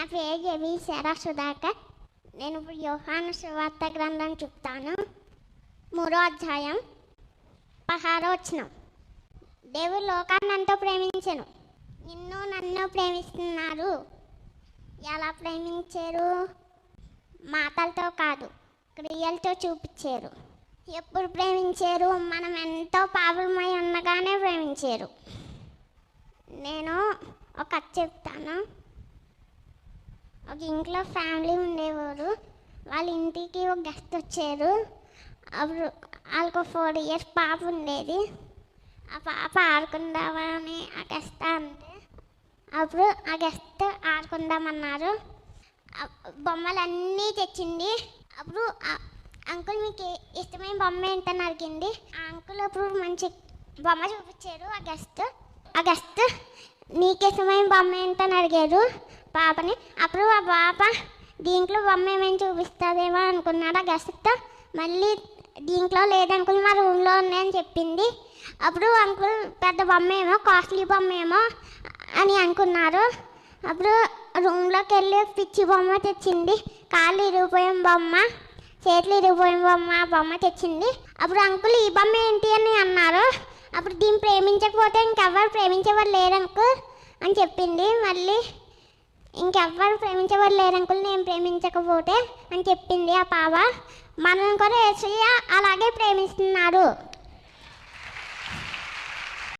నా పేరు జవి శరా సుధాకర్. నేను ఇప్పుడు యోహాను సువార్త గ్రంథం చెప్తాను. 3వ అధ్యాయం 16వ వచనం. దేవుడు లోకాన్ని ఎంతో ప్రేమించెను, నిన్ను నన్ను ప్రేమిస్తున్నారు. ఎలా ప్రేమించారు? మాటలతో కాదు, క్రియలతో చూపించారు. ఎప్పుడు ప్రేమించారు? మనం ఎంతో పాపమై ఉండగానే ప్రేమించారు. నేను ఒక కథ చెప్తాను. ఒక ఇంట్లో ఫ్యామిలీ ఉండేవారు. వాళ్ళ ఇంటికి ఒక గెస్ట్ వచ్చారు. అప్పుడు వాళ్ళకు 4 years పాప ఉండేది. ఆ పాప ఆడుకుందామా అని ఆ గెస్ట్ అంటే, అప్పుడు ఆ గెస్ట్ ఆడుకుందామన్నారు. బొమ్మలన్నీ తెచ్చింది. అప్పుడు అంకుల్ మీకు ఇష్టమైన బొమ్మ ఏంటని అడిగింది. ఆ అంకుల్ అప్పుడు మంచి బొమ్మ చూపించారు. ఆ గెస్ట్ నీకు ఇష్టమైన బొమ్మ ఏంటని అడిగారు పాపని. అప్పుడు ఆ పాప దీంట్లో బొమ్మ ఏమైనా చూపిస్తుందేమో అనుకున్నాడు. ఆ గెస్ట్ మళ్ళీ దీంట్లో లేదనుకుని మా రూమ్లో ఉన్నాయని చెప్పింది. అప్పుడు అంకుల్ పెద్ద బొమ్మ ఏమో, కాస్ట్లీ బొమ్మ ఏమో అని అనుకున్నారు. అప్పుడు రూమ్లోకి వెళ్ళి పిచ్చి బొమ్మ తెచ్చింది. కాళ్ళు ఇరిగిపోయిన బొమ్మ, చేతులు ఇరిగిపోయిన బొమ్మ తెచ్చింది. అప్పుడు అంకుల్ ఈ బొమ్మ ఏంటి అని అన్నారు. అప్పుడు దీన్ని ప్రేమించకపోతే ఇంకెవ్వరు ప్రేమించేవారు లేరంకుల్ అని చెప్పింది. మళ్ళీ ఇంకెవ్వరు ప్రేమించేవారు లేరంకుల్ నేను ప్రేమించకపోతే అని చెప్పింది ఆ పాప. మనం కూడా యేసయ్య అలాగే ప్రేమిస్తున్నారు.